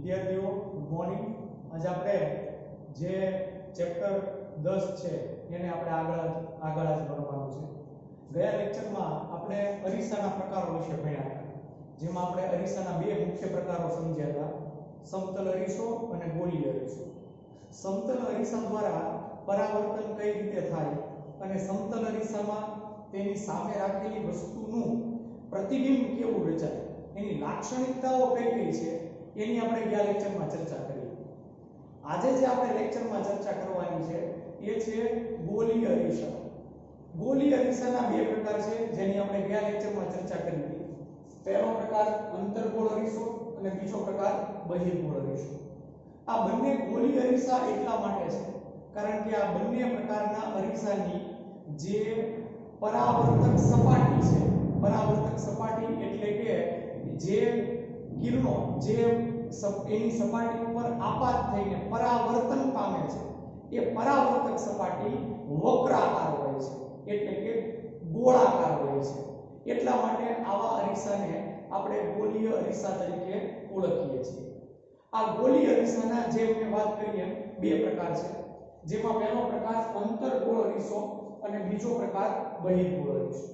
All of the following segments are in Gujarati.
વિદ્યાર્થીઓ ગુડ મોર્નિંગ। આજે આપણે જે ચેપ્ટર 10 છે એને આપણે આગળ આજે ભણવાનું છે। ગયા લેક્ચરમાં આપણે અરીસાના પ્રકારો વિશે ભણ્યા હતા, જેમાં આપણે અરીસાના બે મુખ્ય પ્રકારો સમજ્યા હતા, સમતલ અરીસો અને ગોલીય અરીસો। સમતલ અરીસા દ્વારા પરાવર્તન કઈ રીતે થાય અને સમતલ અરીસામાં તેની સામે રાખેલી વસ્તુનું પ્રતિબિંબ કેવું રચાય, એની લાક્ષણિકતાઓ કઈ કઈ છે એની આપણે ગયા લેક્ચરમાં ચર્ચા કરી। આજે જે આપણે લેક્ચરમાં ચર્ચા કરવાની છે એ છે ગોલીય અરીસા। ગોલીય અરીસાના બે પ્રકાર છે જેની આપણે ગયા લેક્ચરમાં ચર્ચા કરી હતી। પહેલો પ્રકાર અંતર્ગોળ અરીસો અને બીજો પ્રકાર બહિર્ગોળ અરીસો। આ બંને ગોલીય અરીસા એટલા માટે છે કારણ કે આ બંને પ્રકારના અરીસાની જે પરાવર્તક સપાટી છે, પરાવર્તક સપાટી એટલે કે જે કિરણો જે એની સપાટી ઉપર આપાત થઈને પરાવર્તન પામે છે એ પરાવર્તક સપાટી વક્રાકાર હોય છે, એટલે કે ગોળાકાર હોય છે। એટલા માટે આવા અરીસાને આપણે ગોલીય અરીસા તરીકે ઓળખીએ છીએ। આ ગોલીય અરીસાના જે મેં વાત કરી એમ બે પ્રકાર છે, જેમાં પહેલો પ્રકાર અંતર્ગોળ અરીસો અને બીજો પ્રકાર બહિર્ગોળ અરીસો।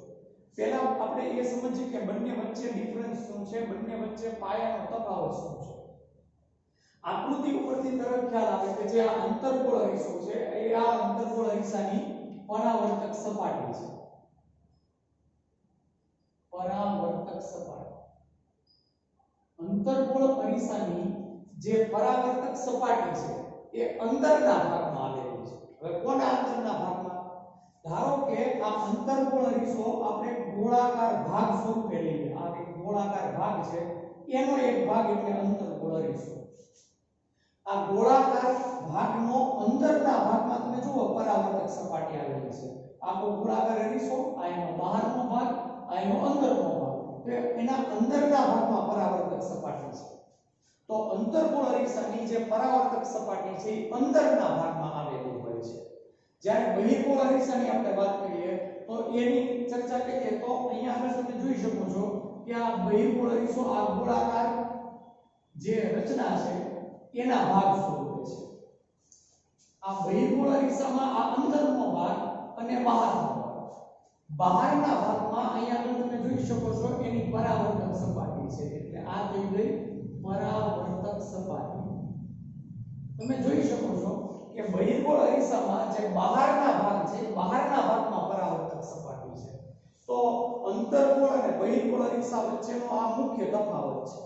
પહેલા આપણે એ સમજીએ કે બંને વચ્ચે ડિફરન્સ શું છે, બંને વચ્ચે પાયાનો તફાવત શું છે। આકૃતિ ઉપરથી તરત ખ્યાલ આવે કે જે આ અંતર્ગોળ અરીસો છે એ આ અંતર્ગોળ અરીસાની પરાવર્તક સપાટી છે। પરાવર્તક સપાટી, અંતર્ગોળ અરીસાની જે પરાવર્તક સપાટી છે એ અંદરના ભાગમાં આવેલી છે। હવે કોના અંદરના ભાગમાં? ધારો કે આ અંતર્ગોળ અરીસો આપણે ગોળાકાર ભાગ સ્વરૂપે લઈએ, આ એક ગોળાકાર ભાગ છે એનો એક ભાગ એટલે અંતર્ગોળ અરીસો। આ ગોળાકાર ભાગનો અંદરના ભાગમાં તમે જુઓ પરાવર્તક સપાટી આવેલી છે। આખો ગોળાકાર અરીસો, આ એનો બહારનો ભાગ, આ એનો અંદરનો ભાગ, તો એના અંદરના ભાગમાં પરાવર્તક સપાટી છે। તો અંતર્ગોળ અરીસાની જે પરાવર્તક સપાટી છે એ અંદરના ભાગમાં આવેલી હોય છે। જ્યારે બહિર્ગોળ અરીસાની આપણે વાત કરીએ તો એની ચર્ચા કરીએ તો અહીંયા આગળ તમે જોઈ શકો છો કે આ બહિર્ગોળ અરીસો આ ગોળાકાર જે રચના છે એના ભાગ સ્વરૂપે છે। આ બહિર્ગોળ અરીસામાં આ અંદરનો ભાગ અને બહારનો ભાગ, બહારના ભાગમાં અહીંયા આગળ તમે જોઈ શકો છો એની પરાવર્તક સપાટી છે, એટલે આ થઈ ગઈ પરાવર્તક સપાટી। તમે જોઈ શકો છો કે બહિર્ગોળ અરીસામાં જે બહારના ભાગ છે બહારના ભાગમાં પરાવર્તક સપાટી છે। તો અંતર્ગોળ અને બહિર્ગોળ અરીસા વચ્ચેનો આ મુખ્ય તફાવત છે।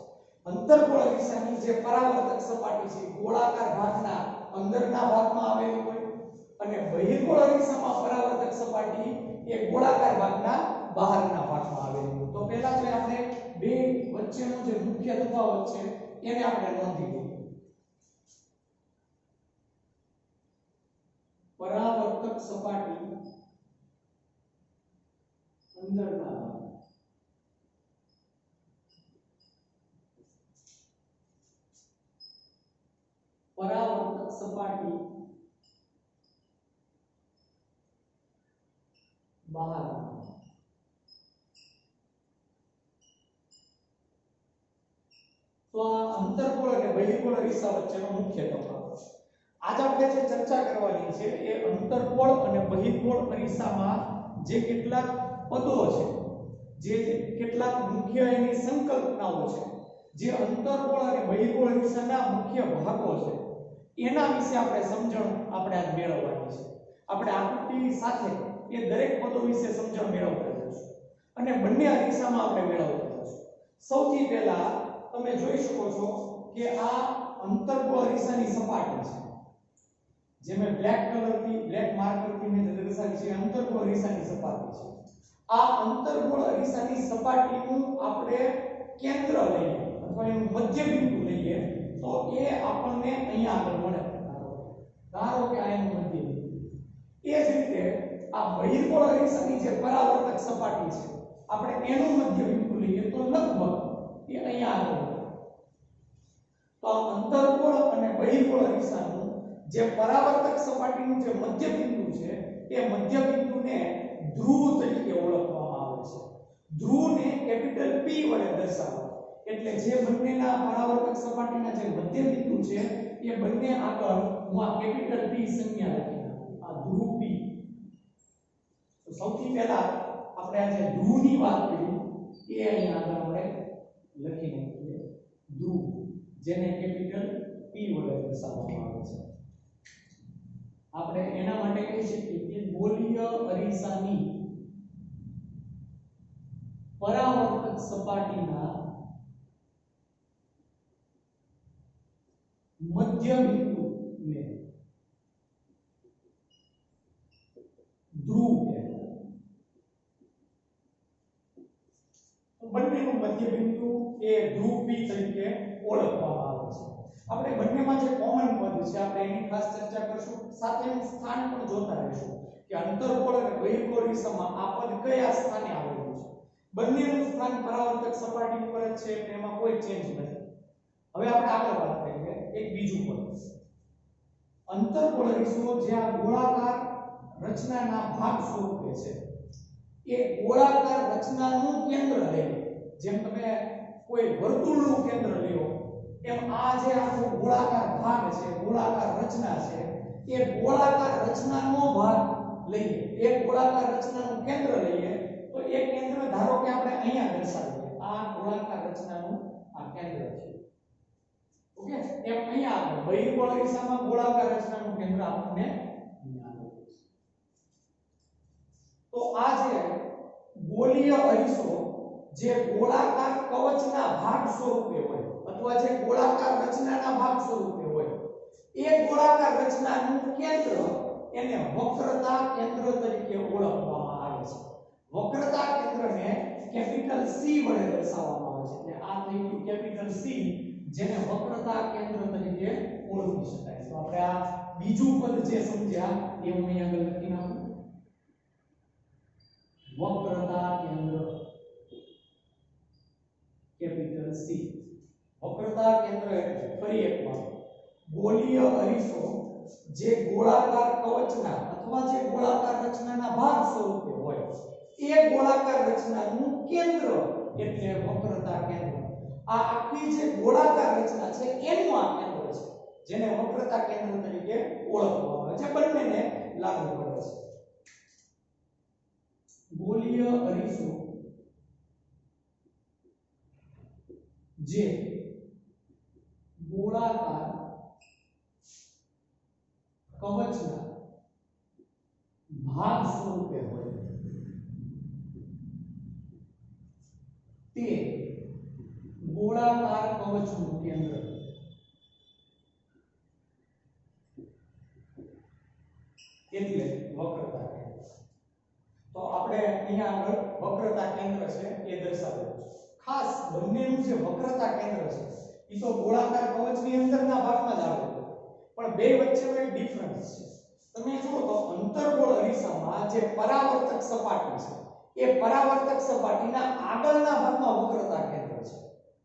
અંતર્ગોળ અરીસાની જે પરાવર્તક સપાટી છે ગોળાકાર ભાગના અંદરના ભાગમાં આવેલી હોય અને બહિર્ગોળ અરીસામાં પરાવર્તક સપાટી એ ગોળાકાર ભાગના બહારના ભાગમાં આવેલી હોય। તો પહેલા જે આપણે બે વચ્ચેનો જે મુખ્ય તફાવત છે એને આપણે નોંધી લઈએ। પરાવર્તક સપાટી અંદરના ભાગ, પરાવર્તક સપાટી બહારના ભાગ। તો આ અંતર્ગોળ અને બહિર્ગોળ અરીસા વચ્ચેનો મુખ્ય તફાવત। આજ આપણે જે ચર્ચા કરવાની છે એ અંતર્ગોળ અને બહિર્ગોળ અરીસામાં જે કેટલાક પદો છે, જે કેટલાક મુખ્ય એની સંકલ્પનાઓ છે, જે અંતર્ગોળ અને બહિર્ગોળ અરીસાના મુખ્ય ભાગો છે એના વિશે આપણે સમજણ આપણે આજ મેળવવાની છે। આપણે આકૃતિ સાથે એ દરેક પદો વિશે સમજણ મેળવતા જઈશું અને બંને અરીસામાં આપણે મેળવતા જઈશું। સૌથી પહેલા તમે જોઈ શકો છો કે આ અંતર્ગોળ અરીસાની સપાટી છે, જે મેં બ્લેક કલરથી બ્લેક માર્કરથી મેં દર્શાવી છે, અંતર્ગોળ અરીસાની સપાટી છે। આ અંતર્ગોળ અરીસાની સપાટીનું આપણે કેન્દ્ર લઈએ અથવા એનું મધ્ય બિંદુ લઈએ તો એ આપણને અહીંયા આગળ મળે। ધારો કે આ એનું મધ્ય બિંદુ। એ જ રીતે આ બહિર્ગોળ અરીસાની જે પરાવર્તક સપાટી છે આપણે એનું મધ્ય બિંદુ લઈએ તો લગભગ એ અહીંયા આગળ મળે। તો આ અંતર્ગોળ અને બહિર્ગોળ અરીસાનું જે પરાવર્તક સપાટીનું જે મધ્ય બિંદુ છે એ મધ્ય બિંદુને ધ્રુવ તરીકે ઓળખવામાં આવે છે। ધ્રુવને કેપિટલ P વડે દર્શાવાય, એટલે જે બંનેના પરાવર્તક સપાટીના જે મધ્ય છે એ બંને આગળ હું આ કેપિટલ P સંજ્ઞા લખી નાખું, આ ધ્રુવ P. તો સૌથી પહેલા આપણે આ જે ધ્રુવની વાત કરી એ અહીં આગળ આપણે લખી નાખીએ, ધ્રુવ, જેને કેપિટલ P વડે દર્શાવવામાં આવે છે. આપણે એના માટે કહી શકીએ કે ગોલીય અરીસાની પરાવર્તક સપાટીના મધ્ય બિંદુને ધ્રુવ કહેવાય. તો બંનેનું મધ્ય બિંદુ એ ધ્રુવ P તરીકે ઓળખવામાં આવે છે. આપણે બંનેમાં જે કોમન પદ છે આપણે એની ખાસ ચર્ચા કરશું, સાથે એનું સ્થાન પણ જોતા રહીશું કે અંતર્ગોળ અને બહિર્ગોળ અરીસામાં આ પદ કયા સ્થાને આવેલું છે. બંનેનું સ્થાન પરાવર્તક સપાટી ઉપર જ છે એટલે એમાં કોઈ ચેન્જ નથી. હવે આપણે આગળ વાત કરીએ એક બીજું પદ, અંતર્ગોળ અરીસો જે આ ગોળાકાર રચનાના ભાગ સ્વરૂપે છે. એ ગોળાકાર રચનાનું કેન્દ્ર લે, જેમ તમે કોઈ વર્તુળનું કેન્દ્ર લ્યો એમ આ જે આખો ગોળાકાર ભાગ છે, ગોળાકાર રચના છે, એ ગોળાકાર રચનાનો ભાગ લઈએ, એક ગોળાકાર રચનાનું કેન્દ્ર લઈએ તો એ કેન્દ્ર ધારો કે આપણે અહીંયા દર્શાવીએ, આ ગોળાકાર રચનાનું આ કેન્દ્ર છે. ઓકે, એમ અહીંયા આગળ બહિર્ગોળ અરીસામાં ગોળાકાર રચનાનું કેન્દ્ર આપણને અહીંયા આગળ છે. તો આ જે ગોળીય અરીસો જે ગોળાકાર કવચના ભાગ સ્વરૂપે હોય અથવા જે ગોળાકાર રચનાના ભાગ સ્વરૂપે હોય, એ ગોળાકાર રચનાનું કેન્દ્ર એને વક્રતા કેન્દ્ર તરીકે ઓળખવામાં આવે છે. વક્રતા કેન્દ્રને કેપિટલ C વડે દર્શાવવામાં આવે છે. એટલે આ થઈ ગયું કેપિટલ C, જેને વક્રતા કેન્દ્ર તરીકે ઓળખી શકાય. તો આપણે આ બીજું પદ જે સમજ્યા એ હું અહીં આગળ લખી નાખું, વક્રતા કેન્દ્ર કેપિટલ C. વક્રતા કેન્દ્ર એટલે ફરી એકવાર ગોળીય અરીસો જે ગોળાકાર કવચના અથવા જે ગોળાકાર રચનાના ભાગ સ્વરૂપે હોય, એ ગોળાકાર રચનાનું કેન્દ્ર એટલે વક્રતા કેન્દ્ર. આ આખી જે ગોળાકાર રચના છે એનું આ કેન્દ્ર છે, જેને વક્રતા કેન્દ્ર તરીકે ઓળખવામાં આવે છે. બંનેને લાગુ પડે છે. ગોળીય અરીસો જે ગોળાકાર કવચના ભાગ સ્વરૂપે હોય, તે ગોળાકાર કવચનું કેન્દ્ર એટલે વક્રતા કેન્દ્ર. તો આપણે અહીંયા આગળ વક્રતા કેન્દ્ર છે એ દર્શાવેલું છે. ખાસ બંનેનું જે વક્રતા કેન્દ્ર છે એ તો ગોળાકાર કવચની અંદરના ભાગમાં જ આવેલું, પણ બે વચ્ચેનો એક ડિફરન્સ છે. તમે જુઓ તો અંતર્ગોળ અરીસામાં જે પરાવર્તક સપાટી છે, એ પરાવર્તક સપાટીના આગળના ભાગમાં વક્રતા કેન્દ્ર છે.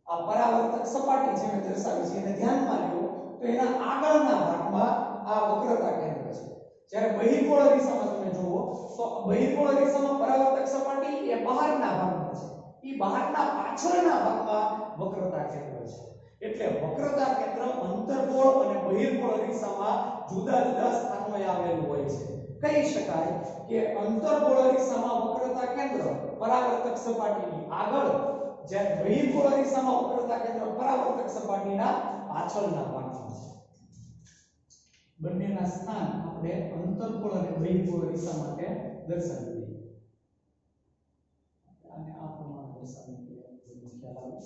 આ પરાવર્તક સપાટી જે મેં દર્શાવી છે એને ધ્યાનમાં લો તો એના આગળના ભાગમાં આ વક્રતા કેન્દ્ર છે. જ્યારે બહિર્ગોળ અરીસામાં તમે જુઓ તો બહિર્ગોળ અરીસામાં પરાવર્તક સપાટી એ બહારના ભાગમાં છે, એ બહારના પાછળના ભાગમાં વક્રતા કેન્દ્ર છે. એટલે વક્રતા કેન્દ્ર અંતર્ગોળ અને બહિર્ગોળ અરીસામાં જુદા જુદા સ્થાનોએ આવેલું હોય છે. કહી શકાય કે અંતર્ગોળ અરીસામાં વક્રતા કેન્દ્ર પરાવર્તક સપાટીની આગળ, જ્યારે બહિર્ગોળ અરીસામાં વક્રતા કેન્દ્ર પરાવર્તક સપાટીના પાછળના ભાગમાં છે. બંનેના સ્થાન આપણે અંતર્ગોળ અને બહિર્ગોળ અરીસા માટે દર્શાવી દઈએ. અને આ પ્રમાણે દર્શાવી દઈએ. ખ્યાલ આવે?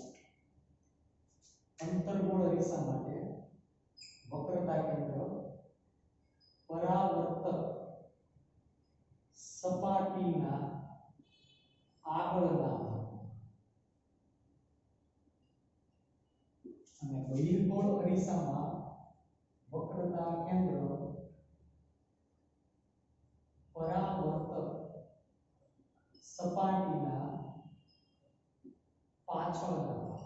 અંતર્ગોળ અરીસા માટે વક્રતા કેન્દ્ર પરાવર્તક સપાટીના આગળના ભાગ અને બહિર્ગોળ અરીસામાં વક્રતા કેન્દ્ર પરાવર્તક સપાટીના પાછળના ભાગ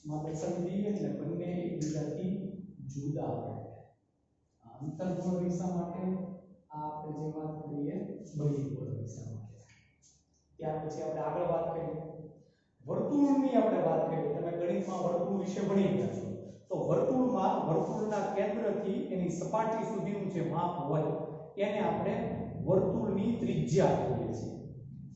માં દર્શાવી દઈએ. એટલે બંને એકબીજાથી જુદા પડે. અંતર્ગોળ અરીસા માટે આ આપણે જે વાત કરીએ બહિર્ગોળ અરીસા માટે. ત્યાર પછી આપણે આગળ વાત કરીએ વર્તુળની. આપણે વાત કરીએ, તમે ગણિતમાં વર્તુળ વિશે ભણી ગયા છો તો વર્તુળમાં વર્તુળના કેન્દ્રથી એની સપાટી સુધીનું જે માપ હોય એને આપણે વર્તુળની ત્રિજ્યા કહીએ છીએ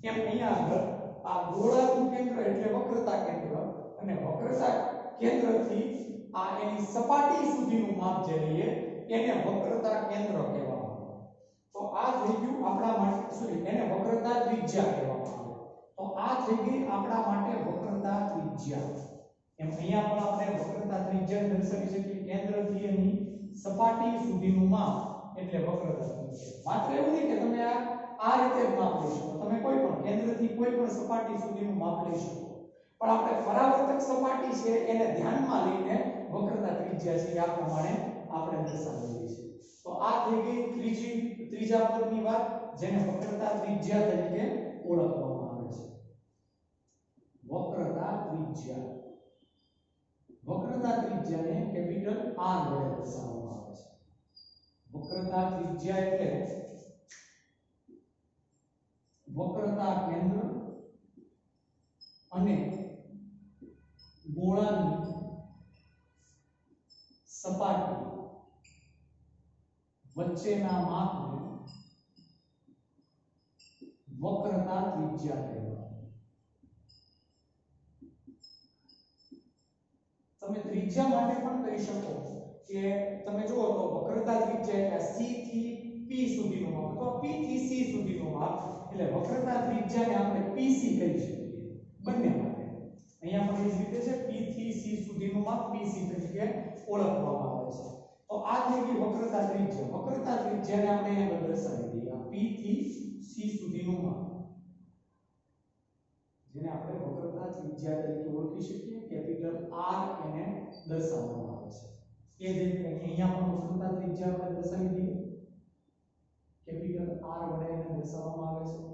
એમ અહીંયા આગળ આ ગોળાનું કેન્દ્ર એટલે વક્રતા કેન્દ્ર અને વક્રતા કેન્દ્રથી આ એની સપાટી સુધીનું માપ જે લઈએ એને વક્રતા કેન્દ્ર કહેવામાં આવે તો આ થઈ ગયું આપણા માટે સોરી એને વક્રતા ત્રિજ્યા કહેવામાં આવે તો આ થઈ ગઈ આપણા માટે વક્રતા ત્રિજ્યા એમ અહીંયા પણ આપણે વક્રતા ત્રિજ્યા દર્શાવી શકીએ કેન્દ્રથી એની સપાટી સુધીનું માપ એટલે વક્રતા ત્રિજ્યા માત્ર એવું નહીં કે તમે આ રીતે માપ લઈ શકો તમે કોઈ પણ કેન્દ્રથી કોઈ પણ સપાટી સુધીનું માપ લઈ શકો પણ આપણે પરાવર્તક સપાટી છે એને ધ્યાનમાં લઈને વક્રતા ત્રિજ્યા છે આ પ્રમાણે આપણે દર્શાવીએ છીએ તો આ થઈ ગઈ ત્રીજા પદની વાત જેને વક્રતા ત્રિજ્યા તરીકે ઓળખવામાં આવે છે વક્રતા ત્રિજ્યા વક્રતા ત્રિજ્યાને કેપિટલ R વડે દર્શાવવામાં આવે છે વક્રતા ત્રિજ્યા એટલે વક્રતા કેન્દ્ર અને ગોળાની સપાટી વચ્ચેના માપને વક્રતા ત્રિજ્યા કહેવાય તમે ત્રિજ્યા માટે પણ કહી શકો કે તમે જુઓ તો વક્રતા ત્રિજ્યા એટલે C થી P સુધીનું માપ અથવા P થી C સુધીનું માપ એટલે વક્રતા ત્રિજ્યાને આપણે PC કહી શકીએ બંને માટે અહીંયા પણ એ જ રીતે છે P થી C સુધીનું માપ PC તરીકે ઓળખવામાં આવે છે તો આ થઈ ગઈ વક્રતા ત્રિજ્યાને આપણે અહીંયા દર્શાવી દઈએ આ P થી C સુધીનું માપ જેને આપણે વક્રતા ત્રિજ્યા તરીકે ઓળખી શકીએ કેપિટલ R એને દર્શાવવામાં આવે છે એ જ રીતે અહીંયા પણ વક્રતા ત્રિજ્યા આપણે દર્શાવી દઈએ કેપિટલ R વડે એને દર્શાવવામાં આવે છે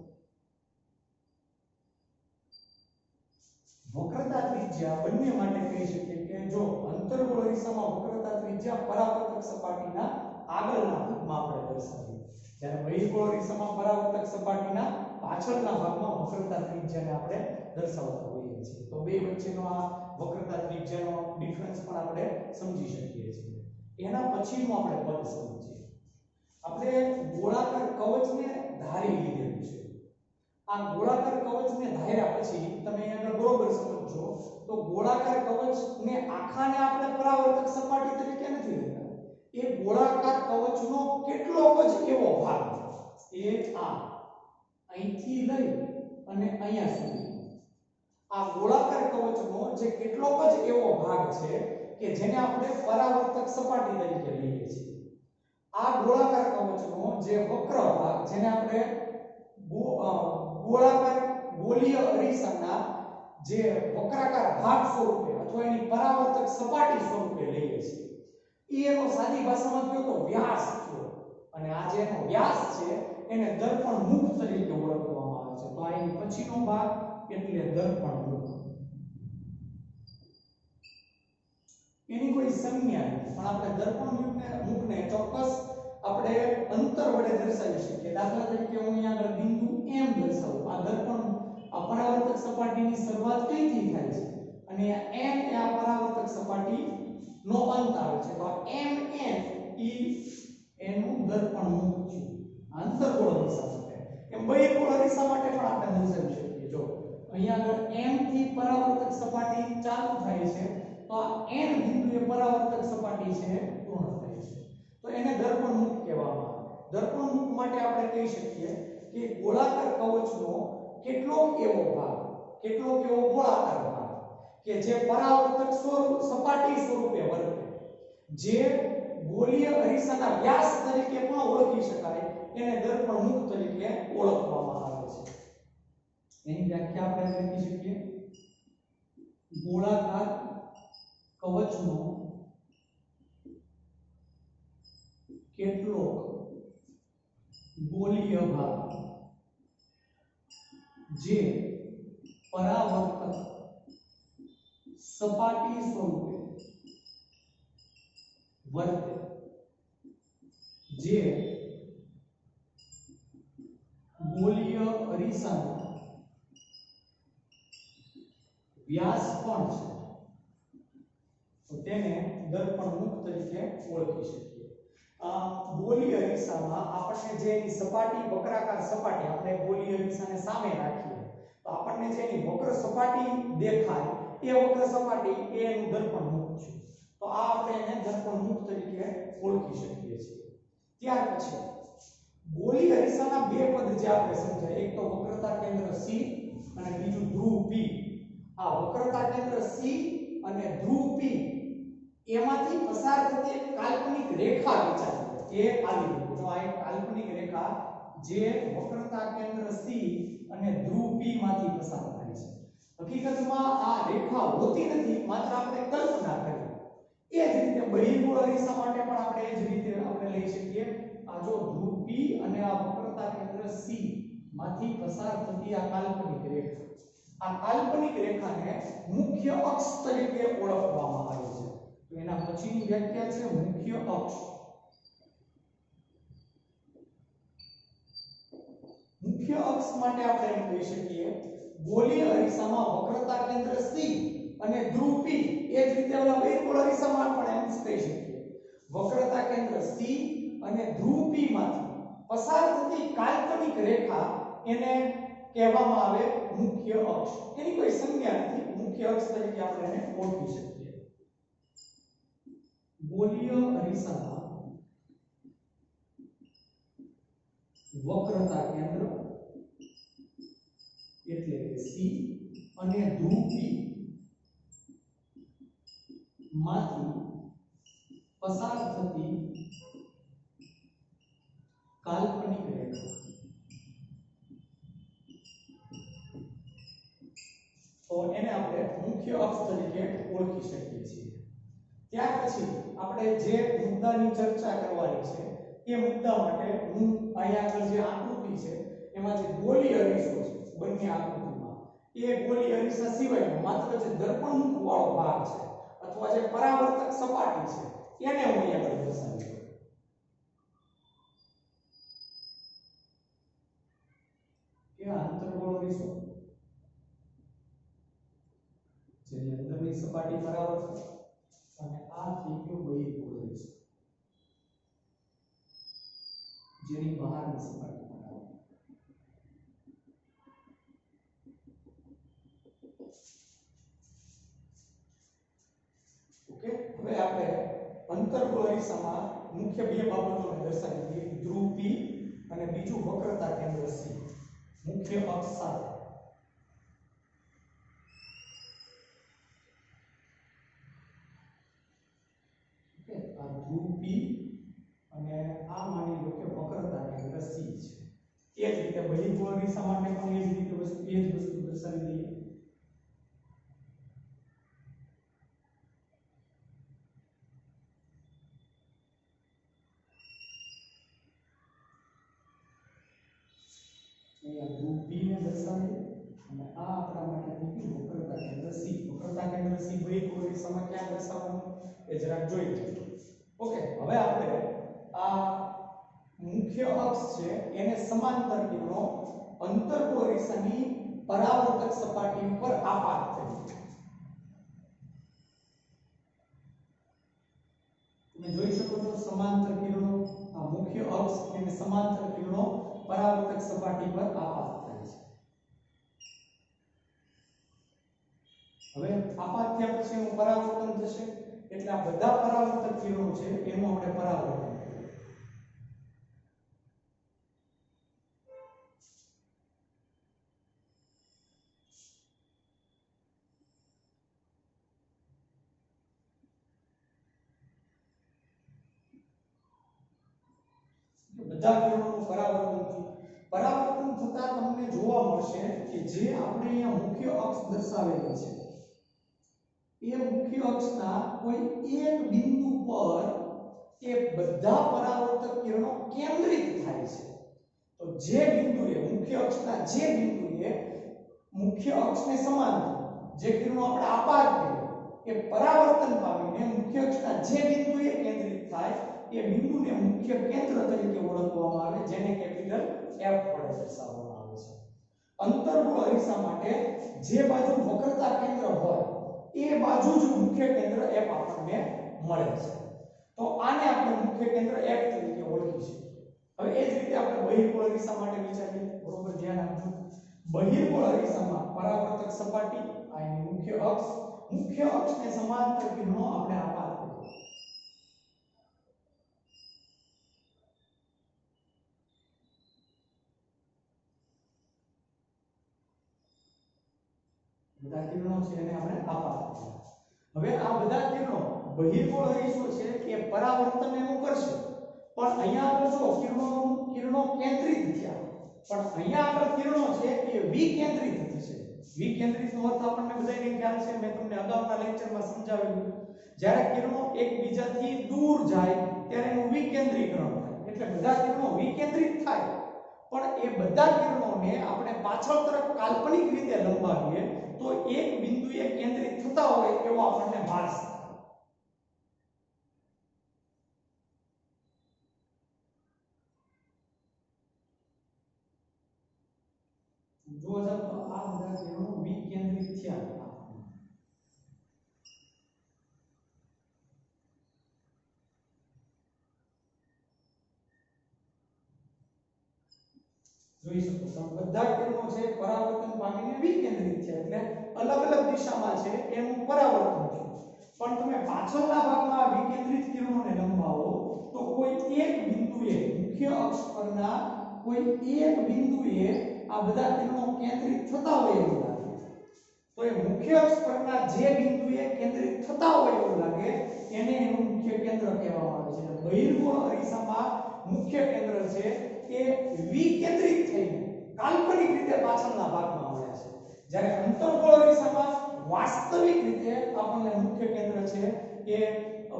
વક્રતા ત્રિજ્યા બંને માટે કહી શકીએ કે જો અંતર્ગોળ અરીસામાં વક્રતા ત્રિજ્યા પરાવર્તક સપાટીના આગળના ભાગમાં આપણે દર્શાવીએ જ્યારે બહિર્ગોળ અરીસામાં પરાવર્તક સપાટીના પાછળના ભાગમાં વક્રતા ત્રિજ્યાને આપણે દર્શાવતા હોઈએ છીએ તો બે વચ્ચેનો આ વક્રતા ત્રિજ્યાનો ડિફરન્સ પણ આપણે સમજી શકીએ છીએ એના પછીનું આપણે પદ સમજીએ આપણે ગોળાકાર કવચને ધારી લીધેલું છે આ ગોળાકાર કવચને ધાર્યા પછી તમે અહીંયા બરોબર સમજો તો ગોળાકાર કવચને આખાને આપણે પરાવર્તક સપાટી તરીકે નથી લેતા એ ગોળાકાર કવચનો કેટલોક જ એવો ભાગ એ અહીંથી લઈ અને અહીંયા સુધી આ ગોળાકાર કવચનો જે કેટલોક જ એવો ભાગ છે કે જેને આપણે પરાવર્તક સપાટી તરીકે લઈએ છીએ આ ગોળાકાર કવચનો જે વક્ર ભાગ જેને આપણે ગોળાકાર ગોળીય અરીસાના જે વક્રાકાર ભાગ સ્વરૂપે અથવા એની પરાવર્તક સપાટી સ્વરૂપે લઈએ છીએ એનો સાદી ભાષામાં કહો તો વ્યાસ થયો અને આ જે એનો વ્યાસ છે એને દર્પણ મુખ તરીકે ઓળખવામાં આવે છે તો આ એની પછીનો ભાગ એટલે દર્પણ મુખ એની કોઈ સંજ્ઞા નથી પણ આપણે દર્પણ મુખને ચોક્કસ આપણે અંતર વડે દર્શાવી શકીએ દાખલા તરીકે હું અહીંયા આગળ બિંદુ M દર્શાવું આ દર્પણ આ પરાવર્તક સપાટીની શરૂઆત કઈથી થાય છે અને આ M એ આ પરાવર્તક સપાટીનો અંત આવે છે તો આ MN એનું દર્પણ મુખ છે અંતર્ગોળ અરીસા માટે એમ બહિર્ગોળ અરીસા માટે પણ આપણે દર્શાવી શકીએ જો અહીંયા આગળ M થી પરાવર્તક સપાટી ચાલુ થાય છે તો આ N બિંદુએ પરાવર્તક સપાટી છે પૂર્ણ થાય છે તો એને દર્પણ મુખ કહેવામાં આવે દર્પણ મુખ માટે આપણે કહી શકીએ કે ગોળાકાર કવચનો કેટલોક એવો ગોળાકાર ભાગ કે જે પરાવર્તક સપાટી સ્વરૂપે વર્તે જે ગોળીય અરીસાના વ્યાસ તરીકે પણ ઓળખી શકાય એને દર્પણ મુખ તરીકે ઓળખવામાં આવે છે એની વ્યાખ્યા આપણે લખી શકીએ ગોળાકાર કવચનો કેટલોક ગોળીય ભાગ જે પરાવર્તક સપાટી સ્વરૂપે વર્તે જે ગોળીય અરીસાનો વ્યાસ પણ છે તો તેને દર્પણમુખ તરીકે ઓળખી શકીએ. ગોલીય અરીસામાં આપણને જે એની સપાટી વક્રાકાર સપાટી, આપણે ગોલીય અરીસાને સામે રાખીએ તો આપણને જે એની વક્ર સપાટી દેખાય એ વક્ર સપાટી એ એનું દર્પણમુખ છે. તો આ આપણે એને દર્પણમુખ તરીકે ઓળખી શકીએ છીએ. ત્યાર પછી ગોલીય અરીસાના બે પદ જે આપણે સમજાય, એક તો વક્રતા કેન્દ્ર C અને બીજું ધ્રુવ P. આ વક્રતા કેન્દ્ર C અને ધ્રુવ P એમાંથી પસાર થતી એક કાલ્પનિક રેખા વિચારીએ. એ આવી રીતે જો આ એક કાલ્પનિક રેખા જે વક્રતા કેન્દ્ર C અને ધ્રુવ P માંથી પસાર થાય છે. હકીકતમાં આ રેખા હોતી નથી, માત્ર આપણે કલ્પના કરીએ. એ જ રીતે બહિર્ગોળ અરીસા માટે પણ આપણે એ જ રીતે આપણે લઈ શકીએ. આ જો ધ્રુવ P અને આ વક્રતા કેન્દ્ર C માંથી પસાર થતી આ કાલ્પનિક રેખા, આ કાલ્પનિક રેખાને મુખ્ય અક્ષ તરીકે ઓળખવામાં આવે છે. તો એના પછીની વ્યાખ્યા છે મુખ્ય અક્ષ. મુખ્ય અક્ષ માટે આપણે એમ કહી શકીએ, ગોલીય અરીસામાં વક્રતા કેન્દ્ર C અને ધ્રુવ P, એ જ રીતે ઓલા બહિર્ગોળ અરીસામાં પણ એમ કહી શકીએ, વક્રતા કેન્દ્ર C અને ધ્રુવ P માંથી પસાર થતી કાલ્પનિક રેખા એને કહેવામાં આવે મુખ્ય અક્ષ. એની કોઈ સંજ્ઞા નથી, મુખ્ય અક્ષ તરીકે આપણે એને ઓળખી શકીએ. ગોલીય અરીસામાં વક્રતા કેન્દ્ર એટલે કે C અને ધ્રુવ P માંથી પસાર થતી કાલ્પનિક રેખા, તો એને આપણે મુખ્ય અક્ષ તરીકે ઓળખી શકીએ છીએ. ત્યાર પછી આપણે જે મુદ્દાની ચર્ચા કરવાની છે એ મુદ્દા માટે હું અહીંયા આગળ જે આકૃતિ છે એમાં જે ગોલીય અરીસો છે બંને આકૃતિમાં, એ ગોલીય અરીસા સિવાય માત્ર જે દર્પણમુખ વાળો ભાગ છે અથવા જે પરાવર્તક સપાટી છે એને હું અહીંયા આગળ દર્શાવી દઉં. કે આંતરગોળ અરીસો જેની અંદરની સપાટી પરાવર્તક અને આ થઈ ગયો બહિર્ગોળ અરીસો જેની બહારની સપાટી પરાવર્તક. ઓકે, હવે આપણે અંતર્ગોળ અરીસામાં મુખ્ય બે બાબતોને દર્શાવી દીધી, ધ્રુવ P અને બીજું વક્રતા કેન્દ્ર C મુખ્ય અક્ષ સાથે. ઓકે, આ ધ્રુવ P અને આ માની લો કે વક્રતા કેન્દ્ર C છે. એ જ રીતે બહિર્ગોળ અરીસા માટે પણ એ જ વસ્તુ દર્શાવી દઈએ. અહીંયા ધ્રુવ P ને દર્શાવીએ અને આ આપણા માટે થઈ ગયું વક્રતા કેન્દ્ર C. વક્રતા કેન્દ્ર C બહિર્ગોળ અરીસામાં ક્યાં દર્શાવવાનું એ જરાક જોઈ લઈએ. ઓકે, હવે આપણે આ મુખ્ય અક્ષ છે એને સમાંતર કિરણો અંતર્ગોળ અરીસાની પરાવર્તક સપાટી ઉપર આપાત કરીએ. તમે જોઈ શકો છો સમાંતર કિરણો, આ મુખ્ય અક્ષ અને સમાંતર કિરણો પરાવર્તક સપાટી પર આપાત થાય છે. હવે આપાત થયા પછી એનું પરાવર્તન થશે એટલે આ બધા પરાવર્તક કિરણો છે એનું આપણે પરાવર્તન કરીએ. બધા કિરણોનું પરાવર્તન થતા તમને જોવા મળશે કે જે આપણે અહીંયા મુખ્ય અક્ષ દર્શાવેલી છે એ મુખ્ય અક્ષના કોઈ એક બિંદુ પર એ બધા પરાવર્તક કિરણો કેન્દ્રિત થાય છે. તો જે બિંદુએ મુખ્ય અક્ષના જે બિંદુએ મુખ્ય અક્ષને સમાંતર જે કિરણો આપણે આપાત કર્યા એ પરાવર્તન પામીને મુખ્ય અક્ષના જે બિંદુએ કેન્દ્રિત થાય એ બિંદુને મુખ્ય કેન્દ્ર તરીકે ઓળખવામાં આવે, જેને કેપિટલ F વડે દર્શાવવામાં આવે છે. અંતર્ગોળ અરીસા માટે જે બાજુ વક્રતા કેન્દ્ર હોય એ બાજુ જ મુખ્ય કેન્દ્ર F આપણને મળે છે. તો આને આપણે મુખ્ય કેન્દ્ર F તરીકે ઓળખીશું. હવે એ જ રીતે આપણે બહિર્ગોળ અરીસા માટે વિચારીએ. બરોબર, ધ્યાન આપજો. બહિર્ગોળ અરીસામાં પરાવર્તક સપાટી આ એની મુખ્ય અક્ષને સમાંતર કિરણો આપણે આપાત કરીએ. બધા કિરણો છે એને આપણે આપાત કરીએ. હવે આ બધા કિરણો બહિર્ગોળ અરીસો છે એ પરાવર્તન એનું કરશે, પણ અહીંયા આગળ જો કિરણો કેન્દ્રિત થયા, પણ અહીંયા આગળ કિરણો છે એ વિકેન્દ્રિત થશે. વિકેન્દ્રિતનો અર્થ આપણને બધાને ખ્યાલ છે, મેં તમને અગાઉના લેક્ચરમાં સમજાવેલું. જ્યારે કિરણો એકબીજાથી દૂર જાય ત્યારે એનું વિકેન્દ્રીકરણ થાય, એટલે બધા કિરણો વિકેન્દ્રિત થાય, પણ એ બધા કિરણોને આપણે પાછળ તરફ કાલ્પનિક રીતે લંબાવીએ તો એક બિંદુએ કેન્દ્રિત થતા હોય એવો આપણને ભાસ થાય. જો સાહેબ તો આ બધા કિરણો વિકેન્દ્રિત થયા. જોઈ શકો છો બધા કિરણો છે પરાવર્તન પામીને વિકેન્દ્રિત છે, એટલે અલગ અલગ દિશામાં છે એનું પરાવર્તન છે. પણ તમે પાછળના ભાગમાં વિકેન્દ્રિત કિરણોને લંબાવો તો કોઈ એક બિંદુએ મુખ્ય અક્ષ પરના કોઈ એક બિંદુએ આ બધા કિરણો કેન્દ્રિત થતા હોય એવું લાગે. તો એ મુખ્ય અક્ષ પરના જે બિંદુએ કેન્દ્રિત થતા હોય એવું લાગે એને એનું મુખ્ય કેન્દ્ર કહેવામાં આવે છે. બહિર્ગોળ અરીસામાં મુખ્ય કેન્દ્ર છે એ વિકેન્દ્રિત થઈને કાલ્પનિક રીતે પાછળના ભાગમાં મળે છે, જ્યારે અંતર્ગોળ અરીસામાં વાસ્તવિક રીતે આપણને મુખ્ય કેન્દ્ર છે એ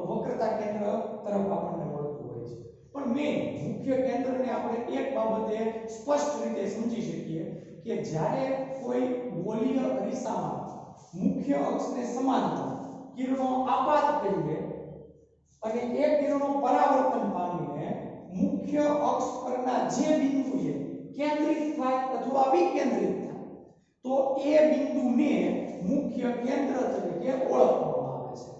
વક્રતા કેન્દ્ર તરફ આપણને મળતું હોય છે. પણ મેં મુખ્ય કેન્દ્રને આપણે એક બાબતે સ્પષ્ટ રીતે સમજી શકીએ કે જ્યારે કોઈ ગોળીય અરીસામાં મુખ્ય અક્ષને સમાંતર કિરણો આપાત કરીએ અને એ કિરણો પરાવર્તન પામીને મુખ્ય અક્ષ પરના જે બિંદુએ કેન્દ્રિત થાય અથવા વિકેન્દ્રિત થાય તો એ બિંદુને મુખ્ય કેન્દ્ર તરીકે ઓળખવામાં આવે છે,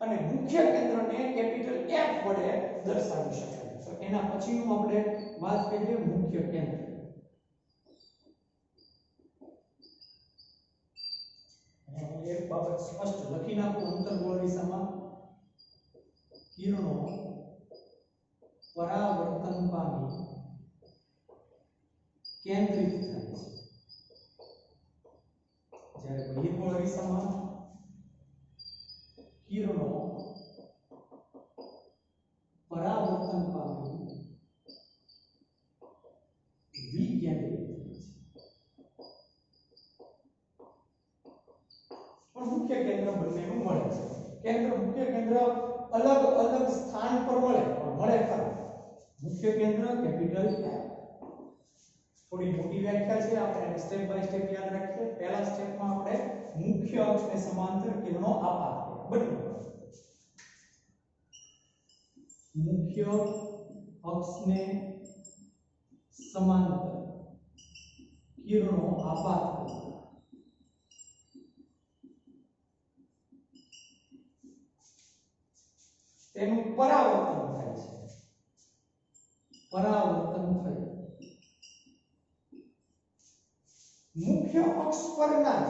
અને મુખ્ય કેન્દ્રને કેપિટલ F વડે દર્શાવી શકાય. તો એના પછીનું આપણે વાત કરીએ મુખ્ય કેન્દ્ર. એક બાબત સ્પષ્ટ લખી નાખું, અંતર્ગોળ અરીસામાં કિરણો પરાવર્તન પામી કેન્દ્રિત થાય છે, જ્યારે બહિર્ગોળ અરીસામાં કિરણો પરાવર્તન પામી વિકેન્દ્રિત થાય છે. પણ મુખ્ય કેન્દ્ર બંનેનું મળે છે. મુખ્ય કેન્દ્ર અલગ અલગ સ્થાન પર મળે, પણ મળે ખરા. મુખ્ય કેન્દ્ર કેપિટલ F. થોડી મોટી વ્યાખ્યા છે, આપણે એને સ્ટેપ બાય સ્ટેપ યાદ રાખીએ. પહેલા સ્ટેપમાં આપણે મુખ્ય અક્ષને સમાંતર કિરણો આપાત કર્યા. મુખ્ય અક્ષને સમાંતર કિરણો આપાત કર્યા. તેનું પરાવર્તન થાય છે. પરાવર્તન થયું મુખ્ય અક્ષ પરના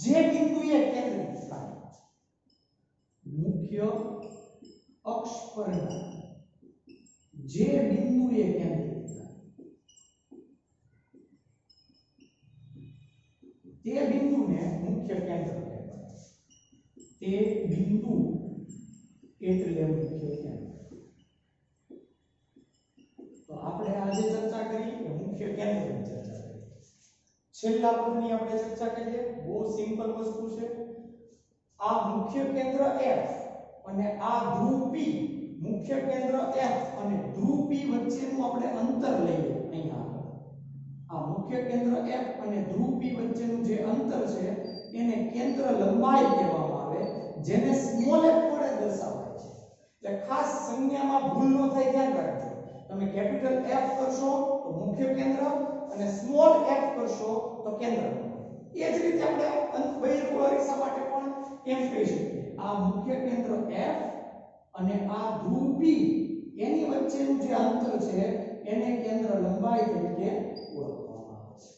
જે બિંદુએ કેન્દ્રિત થાય, મુખ્ય અક્ષ પરના જે બિંદુએ કેન્દ્રિત થાય તે બિંદુને મુખ્ય કેન્દ્ર કહેવાય. તે બિંદુ એટલે મુખ્ય કેન્દ્ર. તો આપણે આજે ચર્ચા કરી કે મુખ્ય કેન્દ્રની ચર્ચા કરી. છેલ્લા પદની આપણે ચર્ચા કરીએ. બહુ સિમ્પલ વસ્તુ છે. આ મુખ્ય કેન્દ્ર F અને આ ધ્રુવ P, મુખ્ય કેન્દ્ર F અને ધ્રુવ P વચ્ચેનું આપણે અંતર લઈએ. અહીંયા આ મુખ્ય કેન્દ્ર F અને ધ્રુવ P વચ્ચેનું જે અંતર છે એને કેન્દ્ર લંબાઈ કહેવામાં આવે, જેને સ્મોલ f વડે દર્શાવાય છે. એટલે ખાસ સંજ્ઞામાં ભૂલ ન થાય, ધ્યાન રાખજો. તમે કેપિટલ F કરશો તો મુખ્ય કેન્દ્ર અને સ્મોલ f કરશો તો કેન્દ્ર. એ જ રીતે આપણે બહિર્ગોળ અરીસા માટે પણ એમ કહી શકીએ. આ આ મુખ્ય કેન્દ્ર F અને આ ધ્રુવ P એની વચ્ચેનું જે અંતર છે એને કેન્દ્ર લંબાઈ તરીકે ઓળખવામાં આવે છે.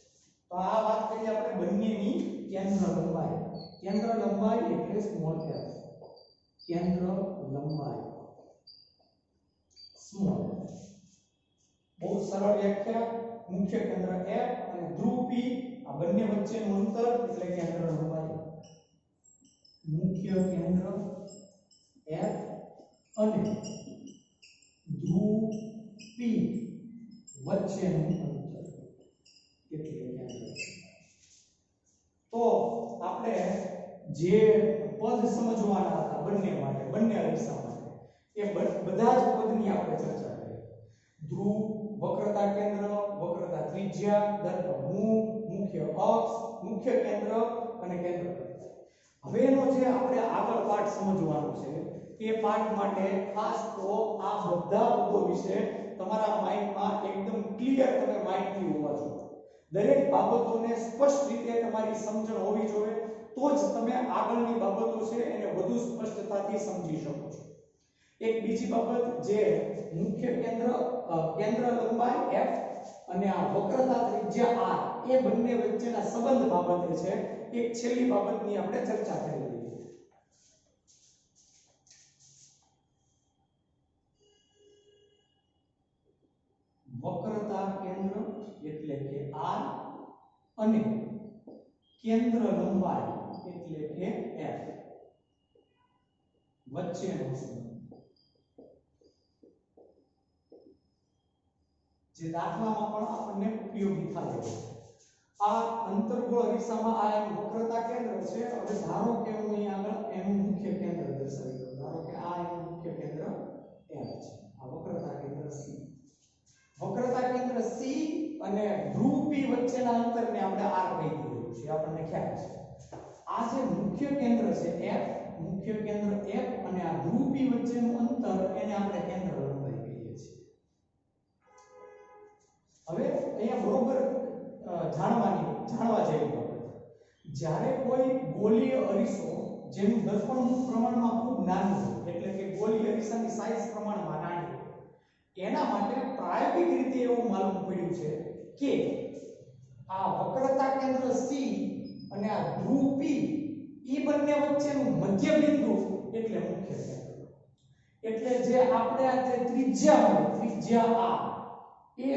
તો આ વાત કરી આપણે બંનેની કેન્દ્ર લંબાઈ એટલે સ્મોલ f. કેન્દ્ર લંબાઈ સ્મોલ f. બહુ સરળ વ્યાખ્યા. મુખ્ય કેન્દ્ર F અને ધ્રુવ P આ બંને વચ્ચેનું અંતર એટલે કેન્દ્ર લંબાઈ. મુખ્ય કેન્દ્ર F અને ધ્રુવ P વચ્ચેનું અંતર એટલે કેન્દ્ર. તો આપણે જે પદ સમજવાના હતા બંને માટે, બંને અરીસા માટે, એ બધા જ પદની આપણે ચર્ચા કરી. ધ્રુવ, વક્રતા કેન્દ્ર, વક્રતા ત્રિજ્યા, દર્પણ મુખ, મુખ્ય અક્ષ, મુખ્ય કેન્દ્ર અને કેન્દ્ર. હવે એનો જે આપણે આગળ પાઠ સમજવાનો છે એ પાઠ માટે ખાસ તો આ બધા પદો વિશે તમારા માઇન્ડમાં એકદમ ક્લિયર તમે માહિતી હોવા જોઈએ. દરેક બાબતોને સ્પષ્ટ રીતે તમારી સમજણ હોવી જોઈએ, તો જ તમે આગળની બાબતો છે એને વધુ સ્પષ્ટતાથી સમજી શકો છો. એક બીજી બાબત જે મુખ્ય કેન્દ્ર લંબાઈ f અને આ વક્રતા ત્રિજ્યા r એ બંને વચ્ચેના સંબંધ બાબતે છે, એક છેલ્લી બાબતની આપણે ચર્ચા કરી લઈએ. વક્રતા કેન્દ્ર એટલે કે r અને કેન્દ્ર લંબાઈ એટલે કે f વચ્ચેનો સંબંધ. જે દાખલામાં પણ આપણને ઉપયોગી થાય છે. આ અંતર્ગોળ અરીસામાં આ એમ વક્રતા કેન્દ્ર છે. હવે ધારો કે હું અહીં આગળ એનું મુખ્ય કેન્દ્ર દર્શાવી દઉં. ધારો કે આ એનું મુખ્ય કેન્દ્ર F છે. આ વક્રતા કેન્દ્ર C. વક્રતા કેન્દ્ર C અને ધ્રુવ P વચ્ચેના અંતરને આપણે r કહી દીધું છે, આપણને ખ્યાલ છે. આ જે મુખ્ય કેન્દ્ર છે F, મુખ્ય કેન્દ્ર F અને આ ધ્રુવ P વચ્ચેનું અંતર એને આપણે કેન્દ્ર લંબાઈ કહીએ છીએ. હવે અહીંયા બરોબર જાણવા જેવી બાબત, જ્યારે કોઈ ગોલીય અરીસો જેનું દર્પણનું પ્રમાણમાં ખૂબ નાનું હોય, એટલે કે ગોલીય અરીસાની સાઈઝ પ્રમાણમાં નાની હોય, એના માટે પ્રાયોગિક રીતે એવું માલુમ પડ્યું છે કે આ વક્રતા કેન્દ્ર C અને આ ધ્રુવ P એ બંને વચ્ચેનું મધ્ય બિંદુ એટલે મુખ્ય કેન્દ્ર. એટલે જે આપણે આ જે ત્રિજ્યા r એ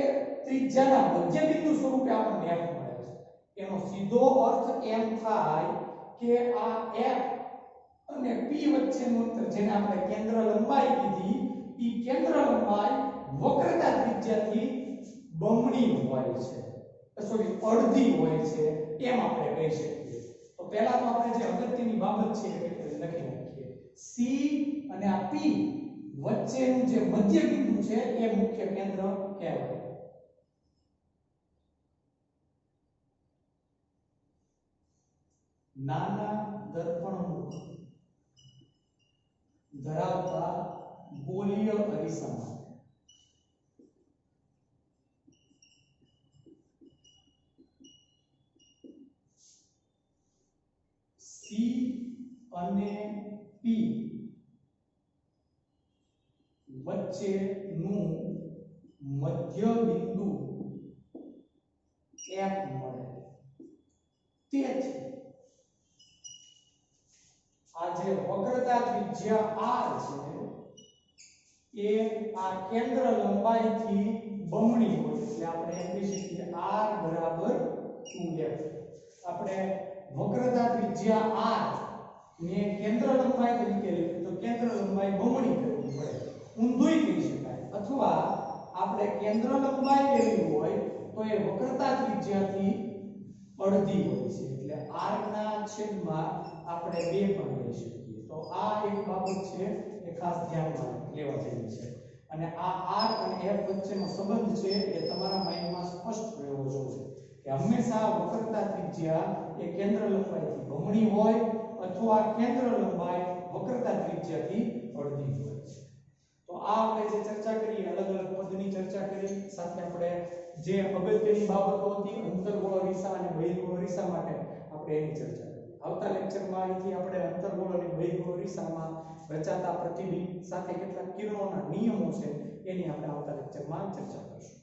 ત્રિજ્યાના મધ્ય બિંદુ સ્વરૂપે આપણને f મળે છે. એનો સીધો અર્થ એમ થાય કે આ f અને p વચ્ચેનું અંતર જેને આપણે કેન્દ્ર લંબાઈ કીધી, એ કેન્દ્ર લંબાઈ વક્રતા ત્રિજ્યાથી બમણી હોય છે, સોરી અડધી હોય છે, એમ આપણે કહી શકીએ. તો પહેલા તો આપણે જે અગત્યની બાબત છે એ લખી નાખીએ. C અને આ P વચ્ચેનું જે મધ્ય બિંદુ છે એ મુખ્ય કેન્દ્ર કહેવાય. નાના દર્પણમુખ ધરાવતા ગોલીય અરીસામાં C અને P વચ્ચેનું મધ્ય બિંદુ F મળે. તેથી આ જે વક્રતા ત્રિજ્યા r છે એ આ કેન્દ્ર લંબાઈથી બમણી હોય, એટલે આપણે એમ કહી શકીએ r બરાબર 2f. આપણે વક્રતા ત્રિજ્યા r ને કેન્દ્ર લંબાઈ તરીકે લઈએ તો કેન્દ્ર લંબાઈ બમણી કરવી પડે, ઊંધું કહી શકાય. અથવા આપણે કેન્દ્ર લંબાઈ લેવી હોય તો એ વક્રતા ત્રિજ્યાથી અડધી હોય છે, એટલે r ના છેદમાં આપણે 2 પણ લઈ શકીએ. તો આ એક બાબત છે એ ખાસ ધ્યાનમાં લેવા જેવી છે. અને આ r અને f વચ્ચેનો સંબંધ છે એ તમારા માઇન્ડમાં સ્પષ્ટ રહેવો જોઈએ કે હંમેશા વક્રતા ત્રિજ્યા એ કેન્દ્ર લંબાઈથી બમણી હોય અથવા કેન્દ્ર લંબાઈ વક્રતા ત્રિજ્યાથી અડધી હોય છે. તો આ આપણે જે ચર્ચા કરી, અલગ અલગ પદની ચર્ચા કરી, સાથે આપણે જે અગત્યની બાબતો હતી અંતર્ગોળ અરીસા અને બહિર્ગોળ અરીસા માટે આપણે એની ચર્ચા કરી. આવતા લેક્ચરમાં અહીંથી આપણે અંતર્ગોળ અને બહિર્ગોળ અરીસામાં રચાતા પ્રતિબિંબ સાથે કેટલાક કિરણોના નિયમો છે એની આપણે આવતા લેક્ચરમાં ચર્ચા કરીશું.